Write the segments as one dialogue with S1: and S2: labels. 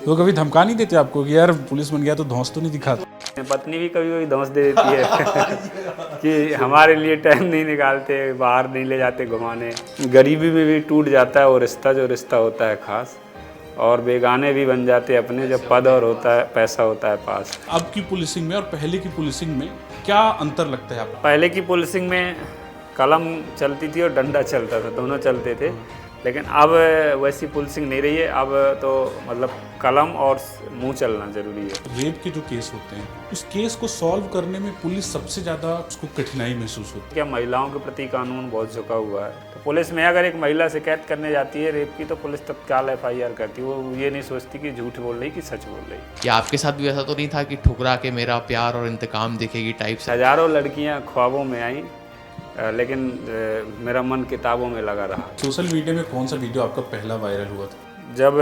S1: वो कभी धमका नहीं देते आपको कि यार पुलिस बन गया तो धौंस तो नहीं दिखाते?
S2: पत्नी भी कभी कभी धौंस दे देती है कि हमारे लिए टाइम नहीं निकालते, बाहर नहीं ले जाते घुमाने। गरीबी में भी टूट जाता है वो रिश्ता, जो रिश्ता होता है खास, और बेगाने भी बन जाते हैं अपने जब पद और होता है, पैसा होता है पास।
S1: अब की पुलिसिंग में और पहले की पुलिसिंग में क्या अंतर लगता है आपको?
S2: पहले की पुलिसिंग में कलम चलती थी और डंडा चलता था, दोनों चलते थे। लेकिन अब वैसी पुलिसिंग नहीं रही है। अब तो मतलब कलम और मुंह चलना ज़रूरी है।
S1: रेप के जो केस होते हैं, उस केस को सॉल्व करने में पुलिस सबसे ज़्यादा उसको कठिनाई महसूस होती है।
S2: क्या महिलाओं के प्रति कानून बहुत झुका हुआ है, तो पुलिस में अगर एक महिला शिकायत करने जाती है रेप की, तो पुलिस तत्काल FIR करती है। वो ये नहीं सोचती कि झूठ बोल रही कि सच बोल रही।
S3: क्या आपके साथ भी ऐसा तो नहीं था कि ठुकरा के मेरा प्यार और इंतकाम देखेगी टाइप से?
S2: हजारों लड़कियां ख्वाबों में आई, लेकिन मेरा मन किताबों में लगा रहा।
S1: सोशल मीडिया में कौन सा वीडियो आपका पहला वायरल हुआ था?
S2: जब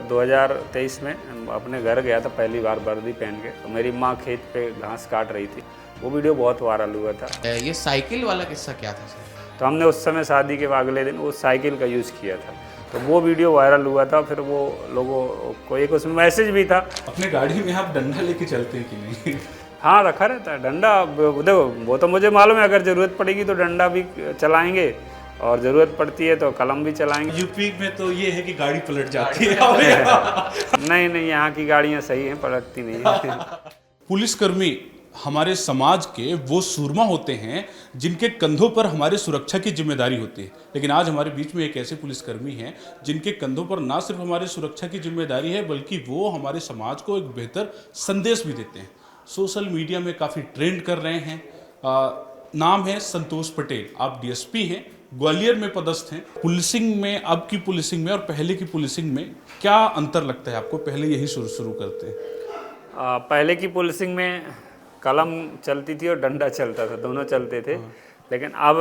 S2: 2023 में अपने घर गया था पहली बार वर्दी पहन के, तो मेरी माँ खेत पे घास काट रही थी। वो वीडियो बहुत वायरल हुआ था।
S3: ये साइकिल वाला किस्सा क्या था सर?
S2: तो हमने उस समय शादी के अगले दिन वो साइकिल का यूज़ किया था, तो वो वीडियो वायरल हुआ था। फिर वो लोगों को एक उसमें मैसेज भी था।
S1: अपने गाड़ी में आप डंडा लेके चलते हैं कि नहीं?
S2: हाँ, रखा रहता है डंडा। देखो वो तो मुझे मालूम है, अगर ज़रूरत पड़ेगी तो डंडा भी चलाएंगे और ज़रूरत पड़ती है तो कलम भी चलाएंगे।
S1: यूपी में तो ये है कि गाड़ी पलट जाती है।
S2: नहीं नहीं, यहाँ की गाड़ियाँ सही हैं, पलटती नहीं है।
S1: पुलिसकर्मी हमारे समाज के वो सूरमा होते हैं जिनके कंधों पर हमारे सुरक्षा की जिम्मेदारी होती है। लेकिन आज हमारे बीच में एक ऐसे पुलिसकर्मी हैं जिनके कंधों पर ना सिर्फ हमारे सुरक्षा की जिम्मेदारी है, बल्कि वो हमारे समाज को एक बेहतर संदेश भी देते हैं। सोशल मीडिया में काफ़ी ट्रेंड कर रहे हैं। नाम है संतोष पटेल। आप DSP हैं, ग्वालियर में पदस्थ हैं। पुलिसिंग में, अब की पुलिसिंग में और पहले की पुलिसिंग में क्या अंतर लगता है आपको? पहले यही शुरू करते हैं।
S2: पहले की पुलिसिंग में कलम चलती थी और डंडा चलता था, दोनों चलते थे। लेकिन अब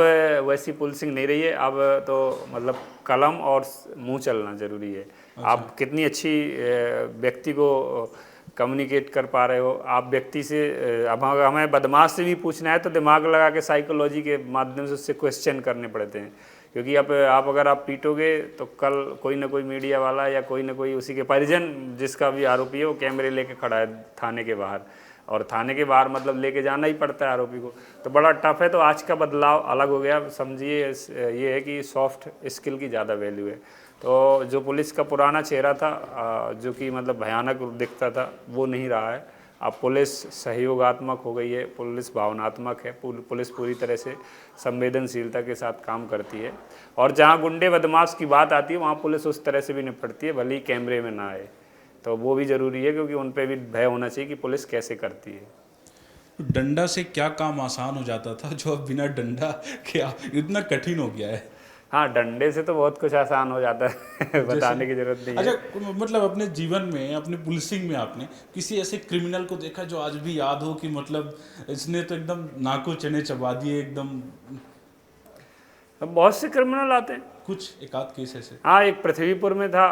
S2: वैसी पुलिसिंग नहीं रही है। अब तो मतलब कलम और मुंह चलना ज़रूरी है। आप कितनी अच्छी व्यक्ति को कम्युनिकेट कर पा रहे हो। आप व्यक्ति से अब हमें बदमाश से भी पूछना है तो दिमाग लगा के साइकोलॉजी के माध्यम से उससे क्वेश्चन करने पड़ते हैं, क्योंकि अब आप अगर आप पीटोगे तो कल कोई ना कोई मीडिया वाला या कोई ना कोई उसी के परिजन, जिसका भी आरोपी है, वो कैमरे लेके खड़ा है थाने के बाहर, और थाने के बाहर मतलब लेके जाना ही पड़ता है आरोपी को। तो बड़ा टफ है। तो आज का बदलाव अलग हो गया। समझिए ये है कि सॉफ्ट स्किल की ज़्यादा वैल्यू है। तो जो पुलिस का पुराना चेहरा था, जो कि मतलब भयानक दिखता था, वो नहीं रहा है। अब पुलिस सहयोगात्मक हो गई है, पुलिस भावनात्मक है, पुलिस पूरी तरह से संवेदनशीलता के साथ काम करती है। और जहाँ गुंडे बदमाश की बात आती है, वहाँ पुलिस उस तरह से भी निपटती है, भले ही कैमरे में ना आए। तो वो भी ज़रूरी है, क्योंकि उन पर भी भय होना चाहिए कि पुलिस कैसे करती है।
S1: डंडा से क्या काम आसान हो जाता था जो अब बिना डंडा के इतना कठिन हो गया है?
S2: हाँ, डंडे से तो बहुत कुछ आसान हो जाता है। बताने की जरूरत नहीं है।
S1: अच्छा, मतलब अपने जीवन में, अपने पुलिसिंग में आपने किसी ऐसे क्रिमिनल को देखा जो आज भी याद हो कि मतलब इसने तो एकदम नाको चने चबा दिए एकदम?
S2: अब बहुत से क्रिमिनल आते हैं।
S1: कुछ एक आध केस ऐसे?
S2: हाँ, एक पृथ्वीपुर में था।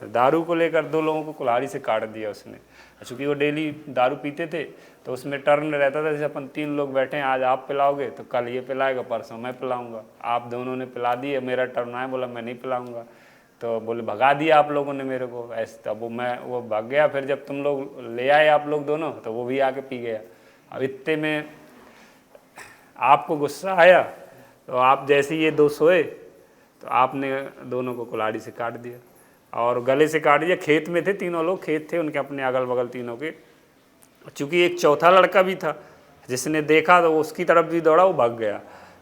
S2: दारू को लेकर 2 लोगों को कुल्हाड़ी से काट दिया उसने। चूँकि वो डेली दारू पीते थे, तो उसमें टर्न रहता था, जैसे अपन 3 लोग बैठे हैं, आज आप पिलाओगे तो कल ये पिलाएगा, परसों मैं पिलाऊंगा। आप दोनों ने पिला दिए, मेरा टर्न आया, बोला मैं नहीं पिलाऊंगा। तो बोले भगा दिया आप लोगों ने मेरे को ऐसे। तब वो भाग गया। फिर जब तुम लोग ले आए आप लोग दोनों, तो वो भी आके पी गया। अब इतने में आपको गुस्सा आया, तो आप जैसे ये 2 सोए, तो आपने दोनों को कुल्हाड़ी से काट दिया और गले से काट दिया। खेत में थे, तीनों लोग खेत थे उनके अपने अगल बगल तीनों के। चूँकि एक चौथा लड़का भी था, जिसने देखा तो उसकी तरफ भी दौड़ा, वो भाग गया।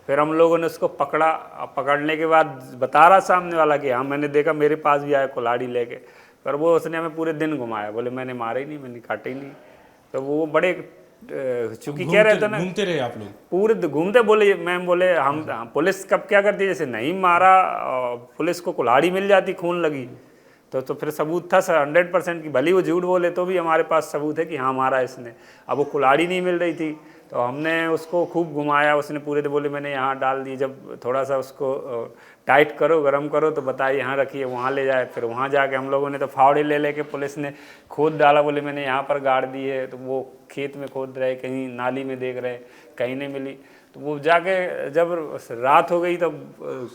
S2: फिर हम लोगों ने उसको पकड़ा। पकड़ने के बाद बता रहा सामने वाला कि हाँ मैंने देखा, मेरे पास भी आया कुल्हाड़ी लेके। पर वो उसने हमें पूरे दिन घुमाया, बोले मैंने मारे ही नहीं, मैंने काटे ही नहीं। तो वो बड़े चूँकि क्या रहता ना,
S1: घूमते रहे आप लोग
S2: पूरे घूमते। बोले मैम, बोले हम पुलिस कब क्या करती है, जैसे नहीं मारा पुलिस को कुल्हाड़ी मिल जाती, खून लगी तो फिर सबूत था 100% की। भली वो झूठ बोले तो भी हमारे पास सबूत है कि हाँ मारा इसने। अब वो कुल्हाड़ी नहीं मिल रही थी, तो हमने उसको खूब घुमाया। उसने पूरे दिन बोले मैंने यहाँ डाल दी। जब थोड़ा सा उसको टाइट करो, गर्म करो, तो बताए यहाँ रखिए, वहाँ ले जाए। फिर वहाँ जाके हम लोगों ने तो फावड़े ले लेके पुलिस ने खोद डाला। बोले मैंने यहाँ पर गाड़ दी है। तो वो खेत में खोद रहे, कहीं नाली में देख रहे, कहीं नहीं मिली। तो वो जाके जब रात हो गई, तब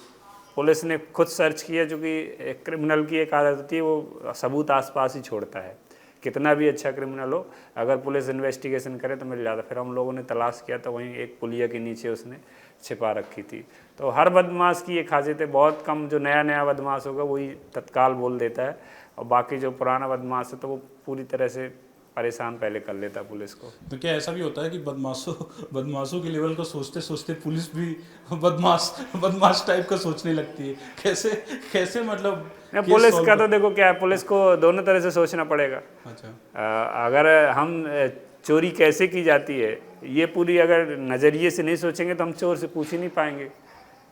S2: पुलिस ने खुद सर्च किया, चूँकि क्रिमिनल की एक आदत होती है वो सबूत आसपास ही छोड़ता है, कितना भी अच्छा क्रिमिनल हो, अगर पुलिस इन्वेस्टिगेशन करे तो मिल जाता। फिर हम लोगों ने तलाश किया तो वहीं एक पुलिया के नीचे उसने छिपा रखी थी। तो हर बदमाश की ये खासियत है, बहुत कम जो नया नया बदमाश होगा वही तत्काल बोल देता है, और बाकी जो पुराना बदमाश है तो वो पूरी तरह से परेशान पहले कर लेता है पुलिस को।
S1: तो क्या ऐसा भी होता है कि बदमाशों के लेवल को सोचते सोचते पुलिस भी बदमाश टाइप का सोचने लगती है? कैसे कैसे मतलब केस
S2: पुलिस
S1: solve
S2: का तो देखो क्या है, पुलिस को दोनों तरह से सोचना पड़ेगा।
S1: अच्छा।
S2: अगर हम चोरी कैसे की जाती है ये पूरी अगर नज़रिए से नहीं सोचेंगे तो हम चोर से पूछ ही नहीं पाएंगे।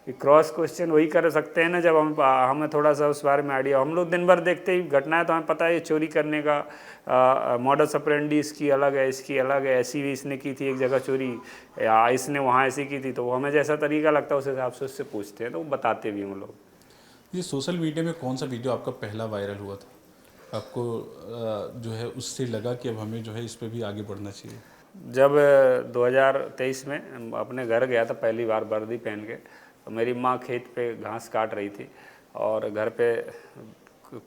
S2: क्रॉस क्वेश्चन वही कर सकते हैं ना जब हमें थोड़ा सा उस बारे में आइडिया। हम लोग दिन भर देखते ही घटनाएं तो हमें पता है ये चोरी करने का मॉडस ऑपरेंडी इसकी अलग है, इसकी अलग है, ऐसी भी इसने की थी एक जगह चोरी, या इसने वहाँ ऐसी की थी, तो हमें जैसा तरीका लगता है उस हिसाब से उससे पूछते हैं, तो वो बताते भी हम लोग।
S1: ये सोशल मीडिया में कौन सा वीडियो आपका पहला वायरल हुआ था, आपको जो है उससे लगा कि अब हमें जो है इस पर भी आगे बढ़ना चाहिए?
S2: जब 2023 में अपने घर गया था पहली बार वर्दी पहन के, तो मेरी माँ खेत पे घास काट रही थी और घर पे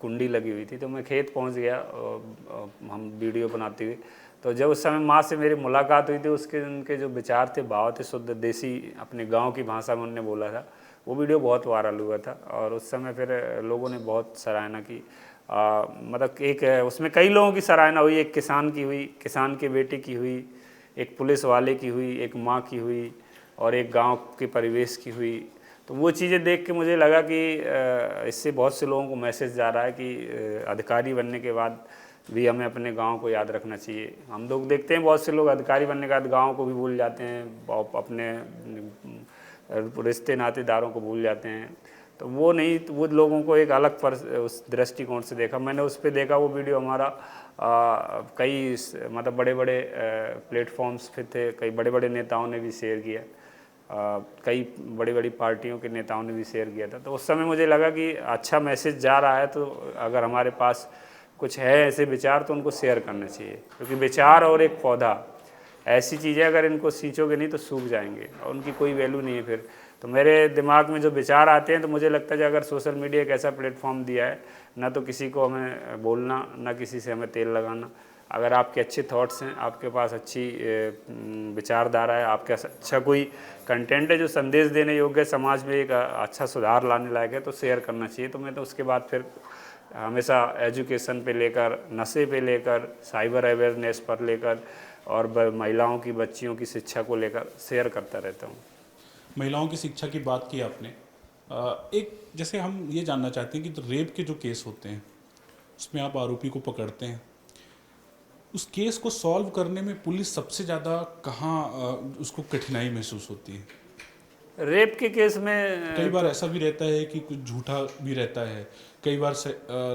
S2: कुंडी लगी हुई थी, तो मैं खेत पहुंच गया और हम वीडियो बनाते हुए। तो जब उस समय माँ से मेरी मुलाकात हुई थी, उनके जो विचार थे, भाव थे, शुद्ध देसी अपने गांव की भाषा में उन्होंने बोला था, वो वीडियो बहुत वायरल हुआ था। और उस समय फिर लोगों ने बहुत सराहना की, मतलब एक उसमें कई लोगों की सराहना हुई, एक किसान की हुई, किसान के बेटे की हुई, एक पुलिस वाले की हुई, एक माँ की हुई, और एक गांव के परिवेश की हुई। तो वो चीज़ें देख के मुझे लगा कि इससे बहुत से लोगों को मैसेज जा रहा है कि अधिकारी बनने के बाद भी हमें अपने गांव को याद रखना चाहिए। हम लोग देखते हैं बहुत से लोग अधिकारी बनने के बाद गांव को भी भूल जाते हैं, अपने रिश्ते नातेदारों को भूल जाते हैं। तो वो नहीं, तो वो लोगों को एक अलग उस दृष्टिकोण से देखा मैंने। उस पर देखा वो वीडियो हमारा कई मतलब बड़े बड़े प्लेटफॉर्म्स पे थे, कई बड़े बड़े नेताओं ने भी शेयर किया, कई बड़ी बड़ी पार्टियों के नेताओं ने भी शेयर किया था। तो उस समय मुझे लगा कि अच्छा मैसेज जा रहा है, तो अगर हमारे पास कुछ है ऐसे विचार तो उनको शेयर करना चाहिए, क्योंकि विचार और एक पौधा ऐसी चीज़ें अगर इनको सींचोगे नहीं तो सूख जाएंगे और उनकी कोई वैल्यू नहीं है फिर। तो मेरे दिमाग में जो विचार आते हैं तो मुझे लगता है कि अगर सोशल मीडिया एक ऐसा प्लेटफॉर्म दिया है, ना तो किसी को हमें बोलना, ना किसी से हमें तेल लगाना। अगर आपके अच्छे थॉट्स हैं, आपके पास अच्छी विचारधारा है, आपके अच्छा कोई कंटेंट है जो संदेश देने योग्य है, समाज में एक अच्छा सुधार लाने लायक है, तो शेयर करना चाहिए। तो मैं तो उसके बाद फिर हमेशा एजुकेशन पे लेकर, नशे पे लेकर, साइबर अवेयरनेस पर लेकर और महिलाओं की, बच्चियों की शिक्षा को लेकर शेयर करता रहता हूँ।
S1: महिलाओं की शिक्षा की बात की आपने, एक जैसे हम ये जानना चाहते हैं कि तो रेप के जो केस होते हैं उसमें आप आरोपी को पकड़ते हैं, उस केस को सॉल्व करने में पुलिस सबसे ज़्यादा कहाँ उसको कठिनाई महसूस होती है?
S2: रेप के केस में
S1: कई बार ऐसा भी रहता है कि कुछ झूठा भी रहता है, कई बार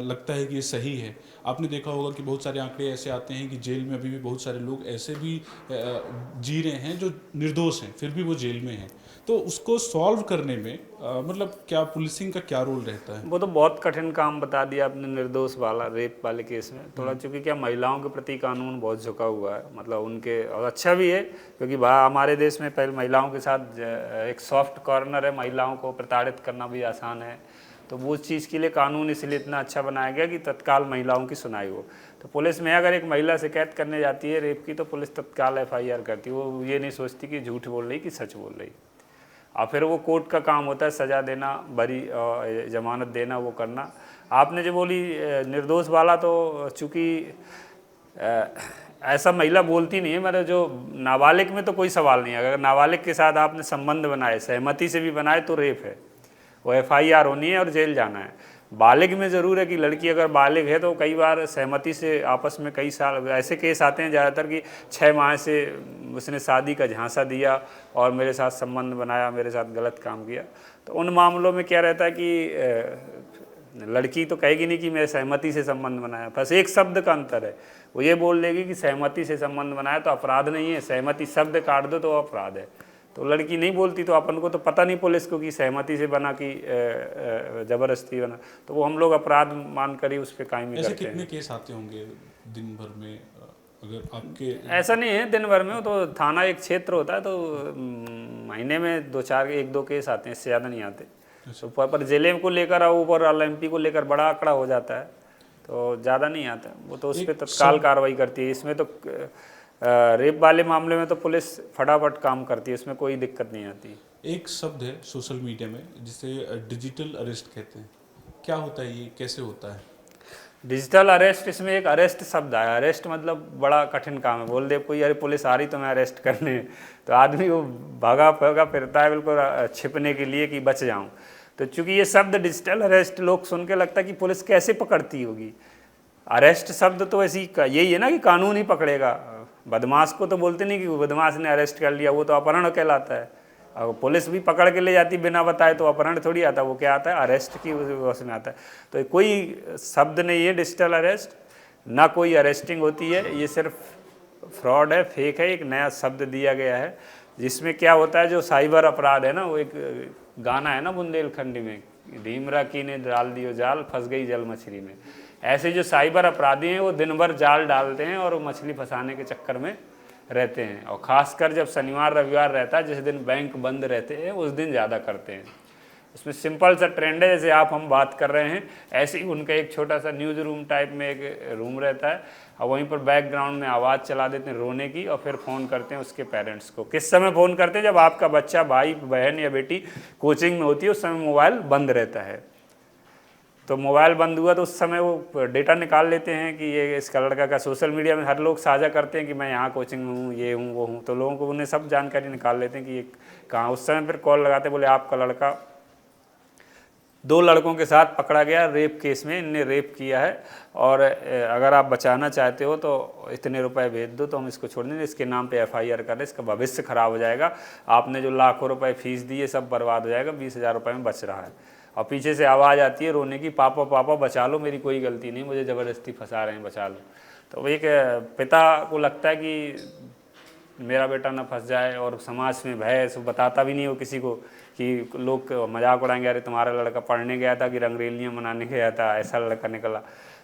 S1: लगता है कि ये सही है। आपने देखा होगा कि बहुत सारे आंकड़े ऐसे आते हैं कि जेल में अभी भी बहुत सारे लोग ऐसे भी जी रहे हैं जो निर्दोष हैं, फिर भी वो जेल में हैं। तो उसको सॉल्व करने में मतलब क्या पुलिसिंग का क्या रोल रहता है?
S2: वो तो बहुत कठिन काम बता दिया आपने, निर्दोष वाला रेप वाले केस में थोड़ा, चूँकि क्या महिलाओं के प्रति कानून बहुत झुका हुआ है, मतलब उनके, और अच्छा भी है क्योंकि हमारे देश में पहले महिलाओं के साथ एक सॉफ्ट कॉर्नर है, महिलाओं को प्रताड़ित करना भी आसान है। तो वो चीज़ के लिए कानून इसलिए इतना अच्छा बनाया गया कि तत्काल महिलाओं की सुनाई हो। तो पुलिस में अगर एक महिला शिकायत करने जाती है रेप की, तो पुलिस तत्काल FIR करती है, वो ये नहीं सोचती कि झूठ बोल रही कि सच बोल रही। और फिर वो कोर्ट का काम होता है सज़ा देना, बरी जमानत देना, वो करना। आपने जो बोली निर्दोष वाला, तो चूँकि ऐसा महिला बोलती नहीं है, मतलब जो नाबालिग में तो कोई सवाल नहीं है। अगर नाबालिग के साथ आपने संबंध बनाए, सहमति से भी बनाए, तो रेप है, वो FIR होनी है और जेल जाना है। बालिग में ज़रूर है कि लड़की अगर बालिग है तो कई बार सहमति से आपस में कई साल ऐसे केस आते हैं ज़्यादातर कि 6 माह से उसने शादी का झांसा दिया और मेरे साथ संबंध बनाया, मेरे साथ गलत काम किया। तो उन मामलों में क्या रहता है कि लड़की तो कहेगी नहीं कि मैं सहमति से संबंध बनाया, बस एक शब्द का अंतर है, वो ये बोल देगी कि सहमति से संबंध बनाया तो अपराध नहीं है, सहमति शब्द काट दो तो अपराध है। तो लड़की नहीं बोलती, तो अपन को तो पता नहीं पुलिस को कि सहमति से बना कि ज़बरदस्ती बना, तो वो हम लोग अपराध मान कर ही उस पर कायमी करते हैं।
S1: ऐसे कितने केस आते होंगे दिन भर में, अगर आपके?
S2: ऐसा नहीं है दिन भर में, वो तो थाना एक क्षेत्र होता है, तो महीने में 1-2 केस आते हैं, इससे ज़्यादा नहीं आते। तो पर जिले को लेकर और ऊपर एमपी को लेकर बड़ा आंकड़ा हो जाता है, तो ज़्यादा नहीं आता, वो तो उस पर तत्काल कार्रवाई करती है। इसमें तो रेप वाले मामले में तो पुलिस फटाफट काम करती है, इसमें कोई दिक्कत नहीं आती।
S1: एक शब्द है सोशल मीडिया में जिसे डिजिटल अरेस्ट कहते हैं, क्या होता है ये, कैसे होता है?
S2: डिजिटल अरेस्ट, इसमें एक अरेस्ट शब्द आया। अरेस्ट मतलब बड़ा कठिन काम है, बोल दे कोई अरे पुलिस आ रही तो मैं अरेस्ट करने, तो आदमी वो भागा भागा फिरता है बिल्कुल छिपने के लिए कि बच जाऊं। तो चूंकि ये शब्द डिजिटल अरेस्ट लोग सुन के लगता है कि पुलिस कैसे पकड़ती होगी। अरेस्ट शब्द तो ऐसी यही है ना कि कानून ही पकड़ेगा। बदमाश को तो बोलते नहीं कि बदमाश ने अरेस्ट कर लिया, वो तो अपहरण कहलाता है। और पुलिस भी पकड़ के ले जाती बिना बताए तो अपहरण थोड़ी आता, वो क्या आता है, अरेस्ट की उसमें आता है। तो कोई शब्द नहीं है डिजिटल अरेस्ट, ना कोई अरेस्टिंग होती है, ये सिर्फ फ्रॉड है, फेक है, एक नया शब्द दिया गया है। जिसमें क्या होता है, जो साइबर अपराध है ना, वो एक गाना है ना बुंदेलखंडी में, ढीमरा की ने डाल दियो जाल फंस गई जल मछली में। ऐसे जो साइबर अपराधी हैं वो दिन भर जाल डालते हैं और मछली फंसाने के चक्कर में रहते हैं। और ख़ासकर जब शनिवार रविवार रहता है, जिस दिन बैंक बंद रहते हैं, उस दिन ज़्यादा करते हैं। उसमें सिंपल सा ट्रेंड है, जैसे आप हम बात कर रहे हैं ऐसे ही उनका एक छोटा सा न्यूज़ रूम टाइप में एक रूम रहता है, और वहीं पर बैकग्राउंड में आवाज़ चला देते हैं रोने की, और फिर फ़ोन करते हैं उसके पेरेंट्स को। किस समय फ़ोन करते हैं, जब आपका बच्चा, भाई बहन या बेटी कोचिंग में होती है, उस समय मोबाइल बंद रहता है। तो मोबाइल बंद हुआ तो उस समय वो डेटा निकाल लेते हैं कि ये इसका लड़का का, सोशल मीडिया में हर लोग साझा करते हैं कि मैं यहाँ कोचिंग में हूँ, ये हूँ, वो हूँ, तो लोगों को उन्हें सब जानकारी निकाल लेते हैं कि ये कहाँ। उस समय फिर कॉल लगाते, बोले आपका लड़का 2 लड़कों के साथ पकड़ा गया रेप केस में, इनने रेप किया है, और अगर आप बचाना चाहते हो तो इतने रुपए भेज दो तो हम इसको छोड़ देंगे, इसके नाम पे FIR कर दे, इसका भविष्य खराब हो जाएगा, आपने जो लाखों रुपए फीस दी है सब बर्बाद हो जाएगा, 20,000 रुपये में बच रहा है। और पीछे से आवाज़ आती है रोने की, पापा पापा बचा लो, मेरी कोई गलती नहीं, मुझे ज़बरदस्ती फंसा रहे हैं, बचा लो। तो एक पिता को लगता है कि मेरा बेटा ना फंस जाए, और समाज में भय, सो बताता भी नहीं हो किसी को, कि लोग मजाक उड़ाएंगे, अरे तुम्हारा लड़का पढ़ने गया था कि रंगरेलियाँ मनाने गया था, ऐसा लड़का निकला।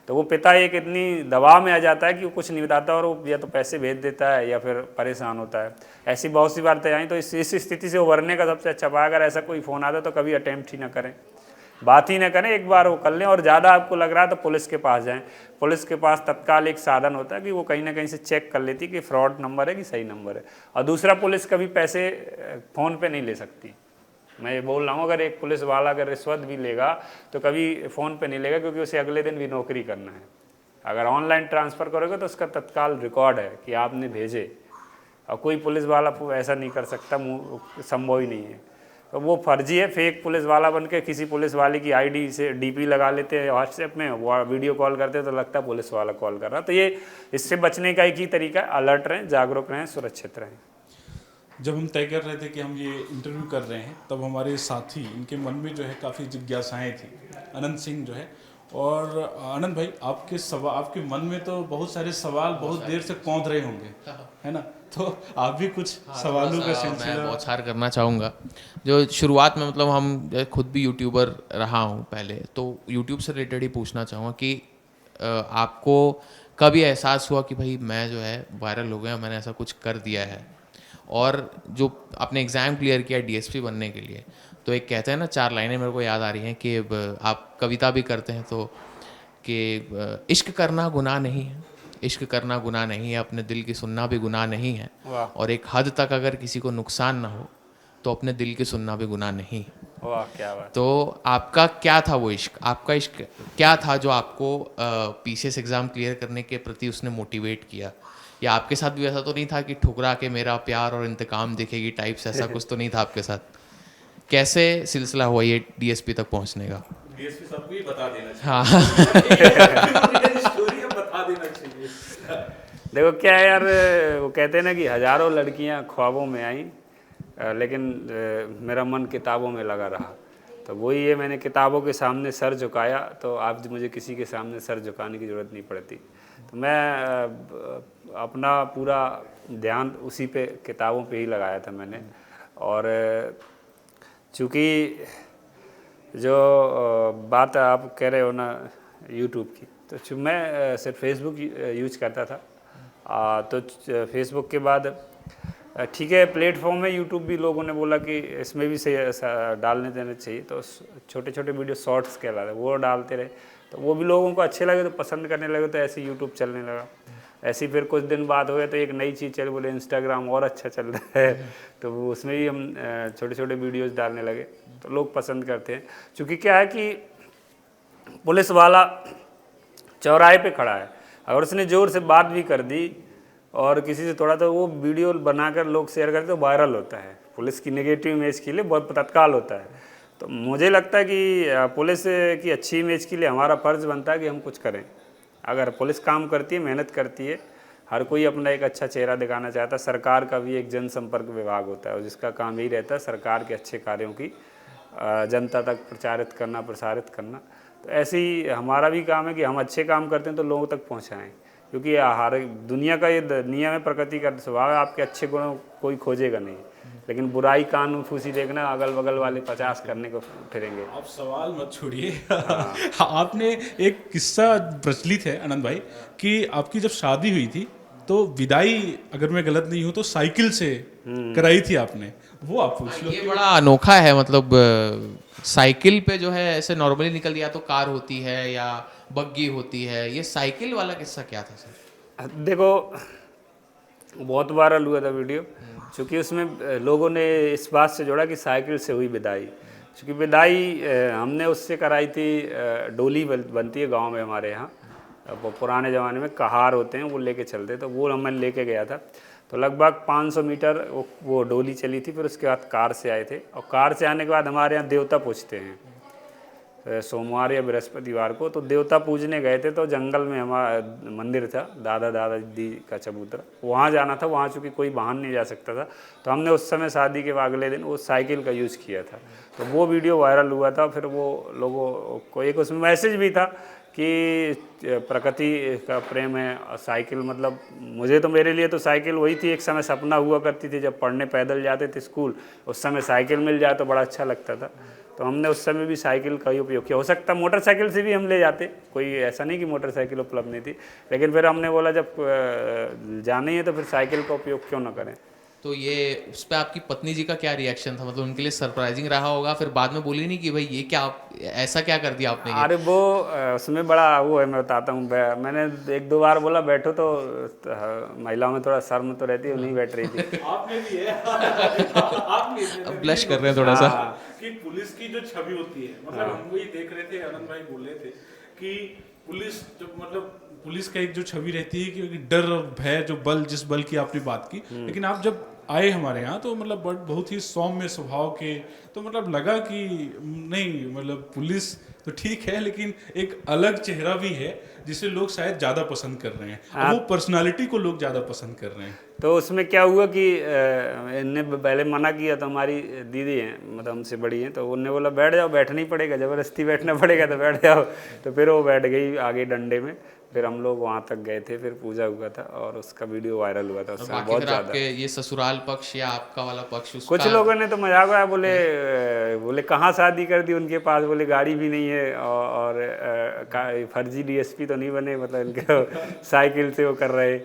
S2: तो वो पिता एक इतनी दबाव में आ जाता है कि वो कुछ नहीं बताता, और वो या तो पैसे भेज देता है या फिर परेशान होता है। ऐसी बहुत सी बातें आई। तो इस स्थिति से उभरने का सबसे अच्छा उपाय, अगर ऐसा कोई फ़ोन आता है तो कभी अटेम्प्ट ही ना करें, बात ही ना करें, एक बार वो कर लें, और ज़्यादा आपको लग रहा है तो पुलिस के पास जाएं। पुलिस के पास तत्काल एक साधन होता है कि वो कहीं ना कहीं से चेक कर लेती कि फ्रॉड नंबर है कि सही नंबर है। और दूसरा, पुलिस कभी पैसे फ़ोन पे नहीं ले सकती। मैं ये बोल रहा हूँ, अगर एक पुलिस वाला अगर रिश्वत भी लेगा तो कभी फ़ोन पे नहीं लेगा, क्योंकि उसे अगले दिन भी नौकरी करना है। अगर ऑनलाइन ट्रांसफ़र करोगे तो उसका तत्काल रिकॉर्ड है कि आपने भेजे, और कोई पुलिस वाला ऐसा नहीं कर सकता, संभव ही नहीं है। तो वो फर्जी है, फेक पुलिस वाला बन के किसी पुलिस वाले की ID से DP लगा लेते हैं व्हाट्सएप में, वो वीडियो कॉल करते हैं तो लगता है पुलिस वाला कॉल कर रहा। तो ये इससे बचने का एक ही तरीका है, अलर्ट रहें, जागरूक रहें, सुरक्षित रहें।
S1: जब हम तय कर रहे थे कि हम ये इंटरव्यू कर रहे हैं, तब हमारे साथी, इनके मन में जो है काफ़ी जिज्ञासाएँ थी, अनंत सिंह जो है। और आनंद भाई, आपके मन में तो बहुत सारे सवाल बहुत देर से कौंध रहे होंगे, है ना? तो आप भी कुछ सवालों का सिलसिला।
S3: मैं बौछार करना चाहूँगा। जो शुरुआत में, मतलब हम खुद भी यूट्यूबर रहा हूँ पहले, तो यूट्यूब से रिलेटेड ही पूछना चाहूँगा कि आपको कभी एहसास हुआ कि भाई मैं जो है वायरल हो गया, मैंने ऐसा कुछ कर दिया है, और जो आपने एग्ज़ाम क्लियर किया DSP बनने के लिए, तो एक कहते हैं ना, 4 लाइनें मेरे को याद आ रही हैं कि आप कविता भी करते हैं, तो कि इश्क करना गुनाह नहीं है, इश्क करना गुनाह नहीं है, अपने दिल की सुनना भी गुनाह नहीं है, और एक हद तक अगर किसी को नुकसान ना हो तो अपने दिल की सुनना भी गुनाह नहीं है।
S2: वाह, क्या बात।
S3: तो आपका क्या था वो इश्क, आपका इश्क क्या था जो आपको PCS एग्ज़ाम क्लियर करने के प्रति उसने मोटिवेट किया? या आपके साथ भी ऐसा तो नहीं था कि ठुकरा के मेरा प्यार और इंतकाम देखेगी टाइप्स, ऐसा कुछ तो नहीं था आपके साथ? कैसे सिलसिला हुआ ये DSP तक पहुंचने का?
S1: DSP सबको ही बता देना चाहिए।
S3: हाँ
S1: स्टोरी बता देना चाहिए।
S2: देखो क्या है यार, वो कहते हैं ना कि हज़ारों लड़कियां ख्वाबों में आई, लेकिन मेरा मन किताबों में लगा रहा। तो वही है, मैंने किताबों के सामने सर झुकाया, तो आज मुझे किसी के सामने सर झुकाने की ज़रूरत नहीं पड़ती। तो मैं अपना पूरा ध्यान उसी पे, किताबों पे ही लगाया था मैंने। और चूँकि जो बात आप कह रहे हो ना यूट्यूब की, तो मैं सिर्फ फेसबुक यूज करता था। तो फेसबुक के बाद ठीक है, प्लेटफॉर्म है यूट्यूब भी, लोगों ने बोला कि इसमें भी सही डालने देना चाहिए, तो छोटे छोटे वीडियो शॉर्ट्स कहलाते हैं वो डालते रहे, तो वो भी लोगों को अच्छे लगे तो पसंद करने लगे, तो ऐसे यूट्यूब चलने लगा। ऐसे ही फिर कुछ दिन बाद हो गया तो एक नई चीज़ चली, बोले इंस्टाग्राम और अच्छा चल रहा है, तो वो उसमें भी हम छोटे छोटे वीडियोज़ डालने लगे, तो लोग पसंद करते हैं। चूँकि क्या है कि पुलिस वाला चौराहे पे खड़ा है, अगर उसने ज़ोर से बात भी कर दी और किसी से थोड़ा, तो वो वीडियो बनाकर लोग शेयर करते तो वायरल होता है, पुलिस की नेगेटिव इमेज के लिए बहुत तत्काल होता है। तो मुझे लगता है कि पुलिस की अच्छी इमेज के लिए हमारा फ़र्ज़ बनता है कि हम कुछ करें। अगर पुलिस काम करती है, मेहनत करती है, हर कोई अपना एक अच्छा चेहरा दिखाना चाहता है। सरकार का भी एक जनसंपर्क विभाग होता है और जिसका काम यही रहता है सरकार के अच्छे कार्यों की जनता तक प्रचारित करना, प्रसारित करना। तो ऐसे ही हमारा भी काम है कि हम अच्छे काम करते हैं तो लोगों तक पहुंचाएं, क्योंकि हर दुनिया का ये नियम है, प्रकृति का स्वभाव है, आपके अच्छे गुणों कोई खोजेगा नहीं, लेकिन बुराई कान फूसी देखना अगल बगल वाले 50 करने को फिरेंगे।
S1: आप सवाल मत छोड़िए। आपने एक किस्सा प्रचलित है आनंद भाई कि आपकी जब शादी हुई थी तो विदाई, अगर मैं गलत नहीं हूँ तो साइकिल से कराई थी आपने, वो आप पूछ लो।
S3: ये बड़ा अनोखा है, मतलब साइकिल पे जो है ऐसे नॉर्मली निकल दिया तो कार होती है या बग्गी होती है, ये साइकिल वाला किस्सा क्या था सर?
S2: देखो, बहुत वायरल हुआ था वीडियो, क्योंकि उसमें लोगों ने इस बात से जोड़ा कि साइकिल से हुई विदाई। क्योंकि विदाई हमने उससे कराई थी, डोली बनती है गांव में हमारे यहाँ, वो पुराने ज़माने में कहार होते हैं वो लेके चलते, तो वो मैं लेके गया था। तो लगभग 500 मीटर वो डोली चली थी, फिर उसके बाद कार से आए थे, और कार से आने के बाद हमारे यहाँ देवता पूजते हैं सोमवार या बृहस्पतिवार को, तो देवता पूजने गए थे। तो जंगल में हमारा मंदिर था, दादा दादी का चबूतरा, वहाँ जाना था। वहाँ चूँकि कोई बाहर नहीं जा सकता था, तो हमने उस समय शादी के अगले दिन वो साइकिल का यूज़ किया था, तो वो वीडियो वायरल हुआ था। फिर वो लोगों को एक उसमें मैसेज भी था कि प्रकृति का प्रेम है, और साइकिल मतलब मुझे तो, मेरे लिए तो साइकिल वही थी, एक समय सपना हुआ करती थी जब पढ़ने पैदल जाते थे स्कूल, उस समय साइकिल मिल जाए तो बड़ा अच्छा लगता था। तो हमने उस समय भी साइकिल का ही उपयोग किया। हो सकता मोटरसाइकिल से भी हम ले जाते, कोई ऐसा नहीं कि मोटरसाइकिल उपलब्ध नहीं थी, लेकिन फिर हमने बोला जब जाना ही है तो फिर साइकिल का उपयोग क्यों ना करें।
S3: तो ये उस पर आपकी पत्नी जी का क्या रिएक्शन था? मतलब उनके लिए सरप्राइजिंग रहा होगा, फिर बाद में बोली नहीं कि भाई ये क्या, ऐसा क्या कर दिया आपने?
S2: अरे वो उसमें बड़ा वो है, मैं बताता हूँ। मैंने 1-2 बार बोला बैठो, तो महिलाओं में थोड़ा शर्म तो रहती है, नहीं बैठ रही थी।
S1: आपने भी है। आपने
S3: अब ब्लश कर रहे हैं थोड़ा सा।
S1: कि पुलिस की जो छवि होती है, मतलब हम वही देख रहे थे, आनंद भाई बोल रहे थे कि पुलिस जब, मतलब पुलिस का एक जो छवि रहती है कि डर और भय, जो बल, जिस बल की आपने बात की, लेकिन आप जब आए हमारे यहाँ तो मतलब बहुत ही सौम्य स्वभाव के, तो मतलब लगा कि नहीं, मतलब पुलिस तो ठीक है, लेकिन एक अलग चेहरा भी है जिसे लोग शायद ज़्यादा पसंद कर रहे हैं, वो पर्सनालिटी को लोग ज़्यादा पसंद कर रहे हैं।
S2: तो उसमें क्या हुआ कि इनने पहले मना किया, तो हमारी दीदी हैं, मतलब हमसे बड़ी हैं, तो उन्होंने बोला बैठ जाओ, बैठना ही पड़ेगा, ज़बरदस्ती बैठना पड़ेगा तो बैठ जाओ। तो फिर वो बैठ गई आगे डंडे में, फिर हम लोग वहाँ तक गए थे, फिर पूजा हुआ था और उसका वीडियो वायरल हुआ था उससे बहुत ज़्यादा।
S3: आपके ये ससुराल पक्ष या आपका वाला पक्ष, उसका
S2: कुछ लोगों ने तो मजाक उड़ाया, बोले कहाँ शादी कर दी उनके पास, बोले गाड़ी भी नहीं है और फर्जी डीएसपी तो नहीं बने, मतलब इनके साइकिल से वो कर रहे।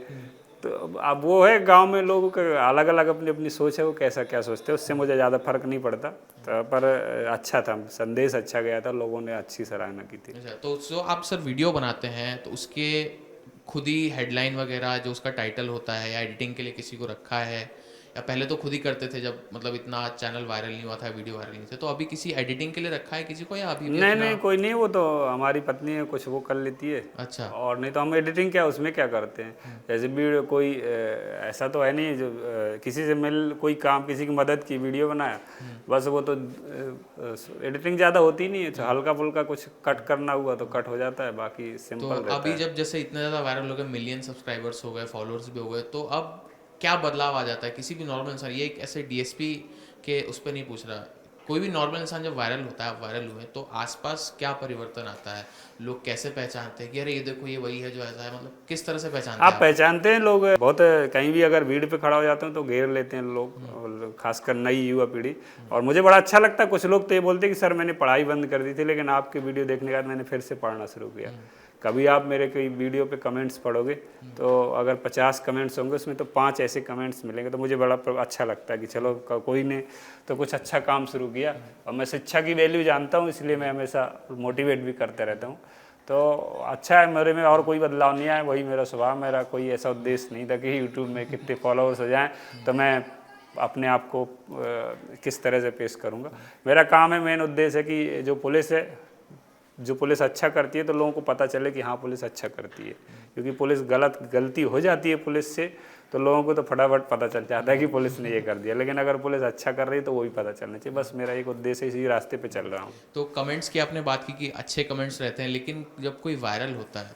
S2: तो अब वो है, गांव में लोगों का अलग अलग अपनी अपनी सोच है, वो कैसा क्या सोचते हैं, उससे मुझे ज़्यादा फर्क नहीं पड़ता। तो पर अच्छा था, संदेश अच्छा गया था, लोगों ने अच्छी सराहना की थी।
S3: अच्छा, तो जो आप सर वीडियो बनाते हैं तो उसके खुद ही हेडलाइन वगैरह जो उसका टाइटल होता है, या एडिटिंग के लिए किसी को रखा है, या पहले तो खुद ही करते थे जब मतलब इतना चैनल वायरल नहीं हुआ था, वीडियो वायरल नहीं थे, तो अभी किसी एडिटिंग के लिए रखा है किसी को, या अभी भी
S2: नहीं कोई नहीं, वो तो हमारी पत्नी है, कुछ वो कर लेती है।
S3: अच्छा।
S2: और नहीं तो हम एडिटिंग क्या, उसमें क्या करते हैं, जैसे वीडियो कोई ऐसा तो है नहीं जो किसी से कोई काम, किसी की मदद की वीडियो बनाया, बस वो तो एडिटिंग ज़्यादा होती नहीं है, हल्का फुल्का कुछ कट करना हुआ तो कट हो जाता है, बाकी सिंपल रहता है।
S3: अभी जब जैसे इतना ज़्यादा वायरल हो गए, मिलियन सब्सक्राइबर्स हो गए, फॉलोअर्स भी हो गए, तो अब क्या बदलाव आ जाता है किसी भी नॉर्मल इंसान? ये एक ऐसे डीएसपी के उस पर नहीं पूछ रहा, कोई भी नॉर्मल इंसान जब वायरल होता है, वायरल हुए, तो आसपास क्या परिवर्तन आता है? लोग कैसे पहचानते हैं कि अरे ये देखो ये वही है जो ऐसा है? मतलब किस तरह से पहचानते हैं
S2: आप पहचानते हैं लोग? बहुत कहीं भी अगर भीड़ पे खड़ा हो जाते हैं तो घेर लेते हैं लोग, खासकर नई युवा पीढ़ी। और मुझे बड़ा अच्छा लगता है, कुछ लोग तो ये बोलते हैं कि सर मैंने पढ़ाई बंद कर दी थी, लेकिन आपके वीडियो देखने के बाद मैंने फिर से पढ़ना शुरू किया, कभी आप मेरे कोई वीडियो पे कमेंट्स पढ़ोगे तो अगर 50 कमेंट्स होंगे उसमें तो 5 ऐसे कमेंट्स मिलेंगे, तो मुझे बड़ा अच्छा लगता है कि चलो कोई ने तो कुछ अच्छा काम शुरू किया। और मैं शिक्षा की वैल्यू जानता हूँ, इसलिए मैं हमेशा मोटिवेट भी करते रहता हूँ। तो अच्छा है, मेरे में और कोई बदलाव नहीं आया, वही मेरा स्वभाव, मेरा कोई ऐसा उद्देश्य नहीं था कि यूट्यूब में कितने फॉलोअर्स हो जाएं तो मैं अपने आप को किस तरह से पेश करूँगा। मेरा काम है, मेन उद्देश्य है कि जो पुलिस अच्छा करती है तो लोगों को पता चले कि हाँ पुलिस अच्छा करती है, क्योंकि पुलिस गलती हो जाती है पुलिस से तो लोगों को तो फटाफट पता चल जाता है कि पुलिस ने ये कर दिया, लेकिन अगर पुलिस अच्छा कर रही है तो वो भी पता चलना चाहिए। बस मेरा एक उद्देश्य, इसी रास्ते पे चल रहा हूँ।
S3: तो कमेंट्स की आपने बात की कि अच्छे कमेंट्स रहते हैं, लेकिन जब कोई वायरल होता है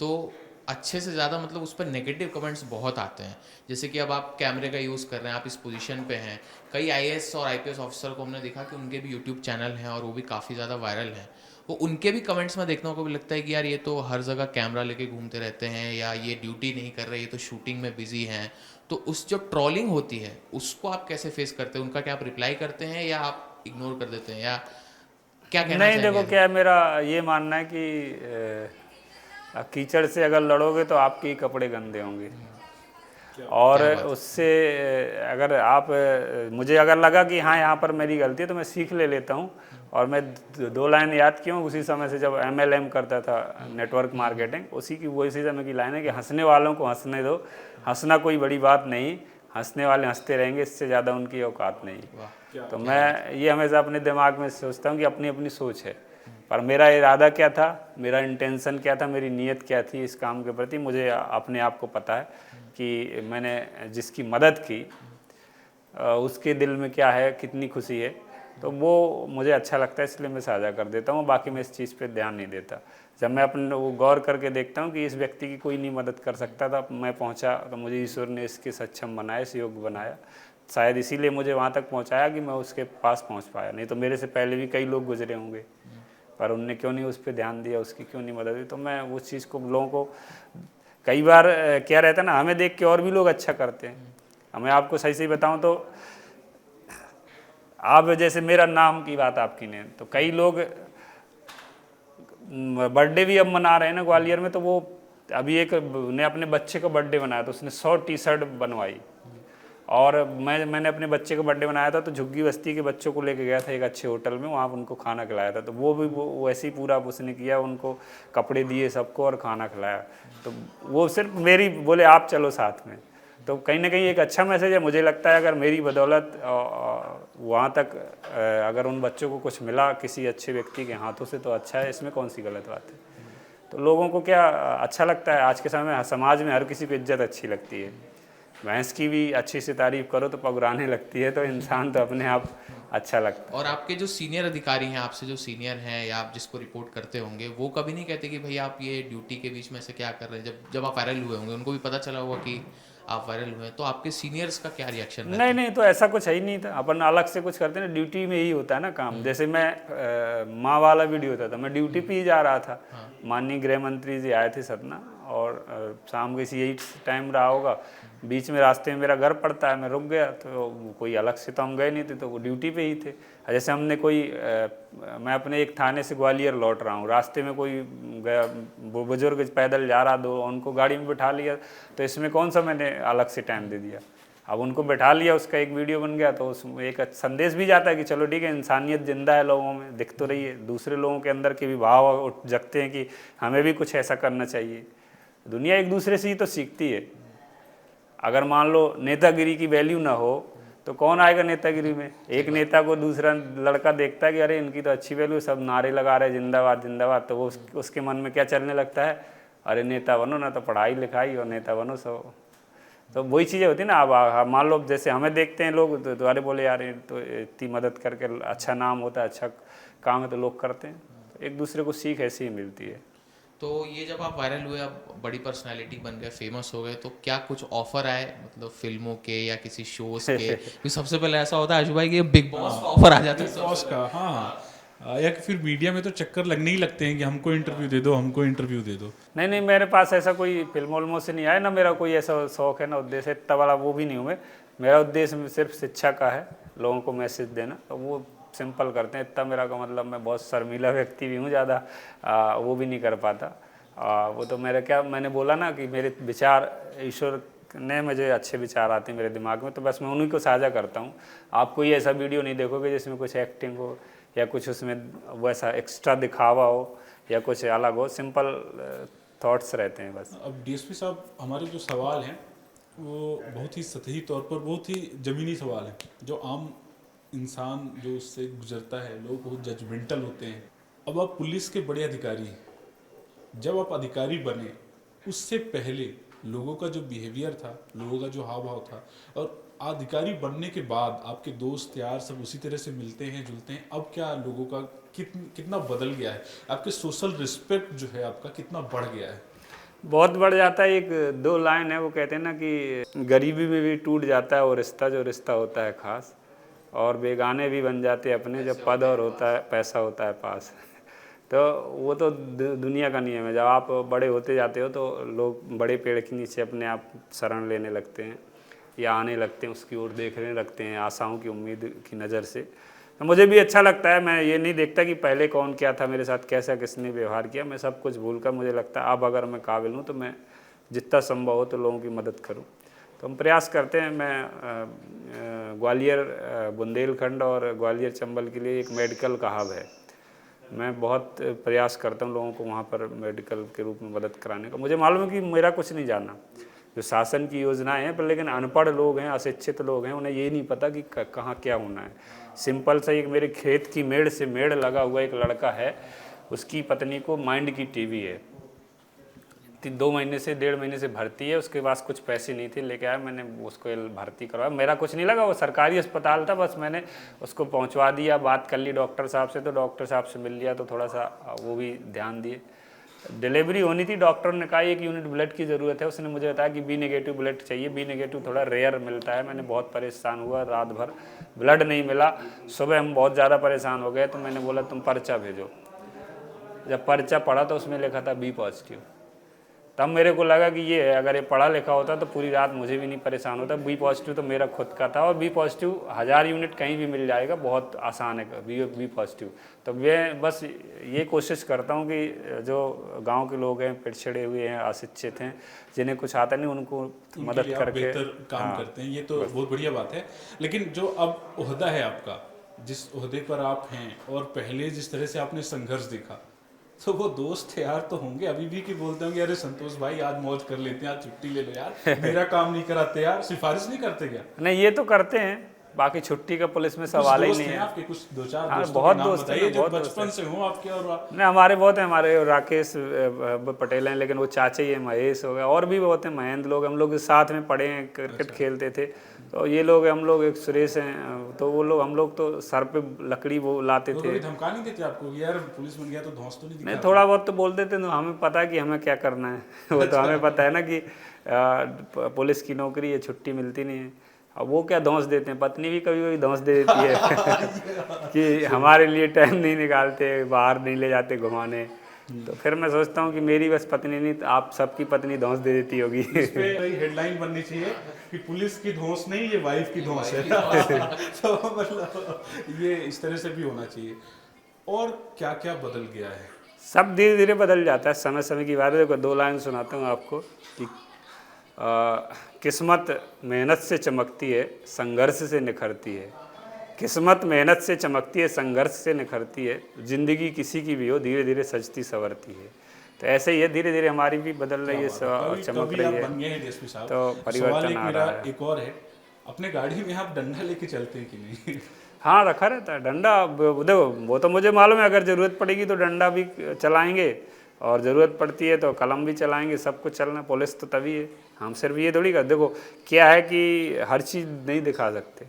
S3: तो अच्छे से ज़्यादा मतलब उस पर नेगेटिव कमेंट्स बहुत आते हैं। जैसे कि अब आप कैमरे का यूज़ कर रहे हैं, आप इस पोजीशन पे हैं, कई आईएएस और आईपीएस ऑफिसर को हमने देखा कि उनके भी यूट्यूब चैनल हैं और वो भी काफ़ी ज़्यादा वायरल हैं। वो उनके भी कमेंट्स में देखने को भी लगता है कि यार ये तो हर जगह कैमरा लेके घूमते रहते हैं, या ये ड्यूटी नहीं कर रहे, ये तो शूटिंग में बिजी हैं। तो उस जो ट्रोलिंग होती है उसको आप कैसे फेस करते हैं? उनका क्या आप रिप्लाई करते हैं या आप इग्नोर कर देते हैं, या क्या कहना
S2: नहीं, देखो क्या है, मेरा ये मानना है कि कीचड़ से अगर लड़ोगे तो आपके ही कपड़े गंदे होंगे। और उससे अगर आप मुझे अगर लगा कि हाँ यहाँ पर मेरी गलती है तो मैं सीख ले लेता हूँ। और मैं 2 लाइन याद की हूँ उसी समय से, जब MLM करता था, नेटवर्क मार्केटिंग, उसी समय की लाइन है कि हंसने वालों को हंसने दो, हंसना कोई बड़ी बात नहीं, हंसने वाले हंसते रहेंगे, इससे ज़्यादा उनकी औकात नहीं। तो मैं ये हमेशा अपने दिमाग में सोचता हूँ कि अपनी अपनी सोच है, पर मेरा इरादा क्या था, मेरा इंटेंशन क्या था, मेरी नीयत क्या थी इस काम के प्रति, मुझे अपने आप को पता है कि मैंने जिसकी मदद की उसके दिल में क्या है, कितनी खुशी है, तो वो मुझे अच्छा लगता है, इसलिए मैं साझा कर देता हूँ। बाकी मैं इस चीज़ पे ध्यान नहीं देता। जब मैं अपने वो गौर करके देखता हूँ कि इस व्यक्ति की कोई नहीं मदद कर सकता था, मैं पहुँचा तो मुझे ईश्वर ने इसके सक्षम बनाया, इस योग्य बनाया, शायद इसीलिए मुझे वहाँ तक पहुँचाया कि मैं उसके पास पहुँच पाया। नहीं तो मेरे से पहले भी कई लोग गुजरे होंगे, पर उनने क्यों नहीं उस पर ध्यान दिया, उसकी क्यों नहीं मदद दी। तो मैं उस चीज़ को, लोगों को कई बार क्या रहता है ना, हमें देख के और भी लोग अच्छा करते हैं। हमें आपको सही बताऊं तो आप जैसे मेरा नाम की बात आपकी ने, तो कई लोग बर्थडे भी अब मना रहे हैं ना ग्वालियर में, तो वो अभी एक ने अपने बच्चे का बर्थडे बनाया तो उसने 100 टी-शर्ट बनवाई। और मैंने अपने बच्चे का बर्थडे बनाया था तो झुग्गी बस्ती के बच्चों को लेके गया था एक अच्छे होटल में, वहाँ उनको खाना खिलाया था। तो वो भी वो वैसे ही पूरा उसने किया, उनको कपड़े दिए सबको और खाना खिलाया। तो वो सिर्फ मेरी बोले आप चलो साथ में, तो कहीं ना कहीं एक अच्छा मैसेज है। मुझे लगता है अगर मेरी बदौलत वहाँ तक अगर उन बच्चों को कुछ मिला किसी अच्छे व्यक्ति के हाथों से तो अच्छा है, इसमें कौन सी गलत बात है। तो लोगों को क्या अच्छा लगता है, आज के समय में समाज में हर किसी को इज्जत अच्छी लगती है। भैंस की भी अच्छी से तारीफ करो तो पगुराने लगती है, तो इंसान तो अपने आप अच्छा लगता है।
S3: और आपके जो सीनियर अधिकारी हैं, आपसे जो सीनियर हैं या आप जिसको रिपोर्ट करते होंगे, वो कभी नहीं कहते कि भाई आप ये ड्यूटी के बीच में से क्या कर रहे हैं? जब आप वायरल हुए होंगे, उनको भी पता चला होगा कि आप वायरल हुए हैं, तो आपके सीनियर्स का क्या रिएक्शन रहता है?
S2: नहीं, तो ऐसा कुछ है ही नहीं था। अपन अलग से कुछ करते ना, ड्यूटी में ही होता है ना काम। जैसे मैं माँ वाला वीडियो होता था, मैं ड्यूटी पे ही जा रहा था। माननीय गृह मंत्री जी आए थे सतना, और शाम के यही टाइम रहा होगा, बीच में रास्ते में मेरा घर पड़ता है, मैं रुक गया, तो कोई अलग से तो हम गए नहीं थे, तो वो ड्यूटी पे ही थे। जैसे हमने मैं अपने एक थाने से ग्वालियर लौट रहा हूँ, रास्ते में कोई गया बुजुर्ग पैदल जा रहा, दो उनको गाड़ी में बिठा लिया, तो इसमें कौन सा मैंने अलग से टाइम दे दिया। अब उनको बैठा लिया, उसका एक वीडियो बन गया, तो उसमें एक संदेश भी जाता है कि चलो ठीक है, इंसानियत जिंदा है लोगों में, दिख तो रही है, दूसरे लोगों के अंदर के भी भाव जगते हैं कि हमें भी कुछ ऐसा करना चाहिए। दुनिया एक दूसरे से ही तो सीखती है। अगर मान लो नेतागिरी की वैल्यू ना हो तो कौन आएगा नेतागिरी में। एक नेता को दूसरा लड़का देखता है कि अरे इनकी तो अच्छी वैल्यू, सब नारे लगा रहे जिंदाबाद जिंदाबाद, तो वो उसके मन में क्या चलने लगता है, अरे नेता बनो ना, तो पढ़ाई लिखाई और नेता बनो सब। तो वही चीज़ें होती है ना। अब मान लो जैसे हमें देखते हैं लोग तो अरे बोले यार तो इतनी मदद करके अच्छा नाम होता है, अच्छा काम है, तो लोग करते हैं। तो एक दूसरे को सीख ऐसी ही मिलती है।
S3: तो ये जब आप वायरल हुए, आप बड़ी पर्सनालिटी बन गए, फेमस हो गए, तो क्या कुछ ऑफर आए, मतलब फिल्मों के या किसी शोज के? क्योंकि सबसे पहले ऐसा होता है आशु भाई कि बिग बॉस का ऑफर आ जाता है,
S1: बॉस का, हाँ, या कि फिर मीडिया में तो चक्कर लगने ही लगते हैं कि हमको इंटरव्यू दे दो, हमको इंटरव्यू दे दो।
S2: नहीं, मेरे पास ऐसा कोई फिल्म उल्मों से नहीं आया ना, मेरा कोई ऐसा शौक है ना उद्देश्य, इतना बड़ा वो भी नहीं हूँ मैं। मेरा उद्देश्य सिर्फ शिक्षा का है, लोगों को मैसेज देना, तो वो सिंपल करते हैं। इतना मेरा का मतलब, मैं बहुत शर्मीला व्यक्ति भी हूँ, ज़्यादा वो भी नहीं कर पाता। वो तो मैंने बोला ना कि मेरे विचार ईश्वर ने मुझे अच्छे विचार आते हैं मेरे दिमाग में, तो बस मैं उन्हीं को साझा करता हूँ। आप कोई ऐसा वीडियो नहीं देखोगे जिसमें कुछ एक्टिंग हो या कुछ उसमें वैसा एक्स्ट्रा दिखावा हो या कुछ अलग हो, सिंपल थॉट्स रहते हैं बस।
S1: अब डीएसपी साहब, हमारे जो सवाल हैं वो बहुत ही सतही तौर पर बहुत ही ज़मीनी सवाल हैं, जो आम इंसान जो उससे गुजरता है, लोग बहुत जजमेंटल होते हैं। अब आप पुलिस के बड़े अधिकारी हैं, जब आप अधिकारी बने उससे पहले लोगों का जो बिहेवियर था, लोगों का जो हाव भाव था, और अधिकारी बनने के बाद आपके दोस्त यार सब उसी तरह से मिलते हैं जुलते हैं, अब क्या लोगों का कितना बदल गया है? आपके सोशल रिस्पेक्ट जो है आपका कितना बढ़ गया है?
S2: बहुत बढ़ जाता है। एक दो लाइन है, वो कहते हैं ना कि गरीबी में भी टूट जाता है वो रिश्ता जो रिश्ता होता है खास, और बेगाने भी बन जाते हैं अपने जब पद और होता है पैसा होता है पास। तो वो तो दुनिया का नियम है। जब आप बड़े होते जाते हो तो लोग बड़े पेड़ के नीचे अपने आप शरण लेने लगते हैं या आने लगते हैं, उसकी ओर देखने लगते हैं आशाओं की उम्मीद की नज़र से। तो मुझे भी अच्छा लगता है। मैं ये नहीं देखता कि पहले कौन क्या था मेरे साथ, कैसा किसने व्यवहार किया। मैं सब कुछ भूल कर मुझे लगता है अब अगर मैं काबिल हूँ तो मैं जितना संभव हो तो लोगों की मदद करूँ। तो हम प्रयास करते हैं। मैं ग्वालियर बुंदेलखंड और ग्वालियर चंबल के लिए एक मेडिकल का हब है, मैं बहुत प्रयास करता हूँ लोगों को वहाँ पर मेडिकल के रूप में मदद कराने का। मुझे मालूम है कि मेरा कुछ नहीं जानना, जो शासन की योजनाएं हैं, पर लेकिन अनपढ़ लोग हैं, अशिक्षित लोग हैं, उन्हें ये नहीं पता कि कहाँ क्या होना है। सिंपल सा एक मेरे खेत की मेड़ से मेड़ लगा हुआ एक लड़का है, उसकी पत्नी को माइंड की टीबी है, 2 महीने से 1.5 महीने से भर्ती है। उसके पास कुछ पैसे नहीं थे, लेके आया, मैंने उसको भर्ती करवाया। मेरा कुछ नहीं लगा, वो सरकारी अस्पताल था, बस मैंने उसको पहुंचवा दिया, बात कर ली डॉक्टर साहब से, तो डॉक्टर साहब से मिल लिया तो थोड़ा सा वो भी ध्यान दिए। डिलीवरी होनी थी, डॉक्टर ने कहा 1 यूनिट ब्लड की ज़रूरत है। उसने मुझे बताया कि बी नेगेटिव ब्लड चाहिए। बी नेगेटिव थोड़ा रेयर मिलता है। मैंने बहुत परेशान हुआ, रात भर ब्लड नहीं मिला। सुबह हम बहुत ज़्यादा परेशान हो गए, तो मैंने बोला तुम पर्चा भेजो। जब पर्चा पढ़ा तो उसमें लिखा था बी पॉजिटिव। तब मेरे को लगा कि ये है, अगर ये पढ़ा लिखा होता तो पूरी रात मुझे भी नहीं परेशान होता। बी पॉजिटिव तो मेरा खुद का था, और बी पॉजिटिव 1000 यूनिट कहीं भी मिल जाएगा, बहुत आसान है बी पॉजिटिव। तो मैं बस ये कोशिश करता हूँ कि जो गांव के लोग हैं, पिछड़े हुए हैं, अशिक्षित हैं, जिन्हें कुछ आता नहीं, उनको मदद करके
S1: बेहतर काम करते हैं। ये तो बहुत बढ़िया बात है। लेकिन जो अब ओहदा है आपका, जिस ओहदे पर आप हैं, और पहले जिस तरह से आपने संघर्ष देखा, तो वो दोस्त यार तो होंगे अभी भी कि बोलते होंगे अरे संतोष भाई आज मौज कर लेते हैं, आज छुट्टी ले लो यार, मेरा काम नहीं कराते यार, सिफारिश नहीं करते क्या?
S2: नहीं, ये तो करते हैं, बाकी छुट्टी का पुलिस में सवाल ही नहीं है।
S1: आपके कुछ 2-4
S2: हाँ,
S1: दोस्तों
S2: बहुत
S1: के नाम
S2: दोस्त हैं,
S1: बताइए जो
S2: बहुत
S1: बचपन से हो आपके। और
S2: नहीं, हमारे बहुत हैं, हमारे राकेश पटेल हैं, लेकिन वो चाचा ही है, महेश हो गया, और भी बहुत हैं, महेंद्र लोग, हम लोग साथ में पढ़े हैं, क्रिकेट खेलते थे। तो ये लोग हम लोग, एक सुरेश हैं, तो वो लोग, हम लोग तो सर पे लकड़ी वो लाते थे।
S1: धमका नहीं देते आपको यार पुलिस बन गया तो धौंस तो नहीं दिखा?
S2: नहीं, थोड़ा बहुत तो बोल देते, तो हमें पता है कि हमें क्या करना है। वो तो हमें पता है ना कि पुलिस की नौकरी है, छुट्टी मिलती नहीं है। अब वो क्या धौंस देते हैं, पत्नी भी कभी कभी धौंस दे देती है कि हमारे लिए टाइम नहीं निकालते, बाहर नहीं ले जाते घुमाने। तो फिर मैं सोचता हूँ कि मेरी बस पत्नी नहीं, तो आप सबकी पत्नी धौंस दे देती होगी।
S1: इस पे हेडलाइन बननी चाहिए कि पुलिस की धौंस नहीं, ये वाइफ की धौंस है। तो मतलब ये इस तरह से भी होना चाहिए। और क्या क्या बदल गया है?
S2: सब धीरे धीरे बदल जाता है, समय समय की बात है। देखो 2 लाइन सुनाता हूँ आपको कि किस्मत मेहनत से चमकती है, संघर्ष से निखरती है। किस्मत मेहनत से चमकती है, संघर्ष से निखरती है। ज़िंदगी किसी की भी हो, धीरे धीरे सजती संवरती है। तो ऐसे ही है, धीरे धीरे हमारी भी बदल रही है, चमक रही है।
S1: बन गए हैं डीएसपी साहब,
S2: तो परिवर्तन आ रहा है।
S1: एक और है, अपने गाड़ी में आप डंडा लेके चलते हैं कि नहीं?
S2: हाँ, रखा रहता है डंडा। देखो वो तो मुझे मालूम है, अगर ज़रूरत पड़ेगी तो डंडा भी चलाएंगे, और ज़रूरत पड़ती है तो कलम भी चलाएंगे, सब कुछ चलना। पुलिस तो तभी है, हम सिर्फ ये थोड़ी कर। देखो क्या है कि हर चीज़ नहीं दिखा सकते,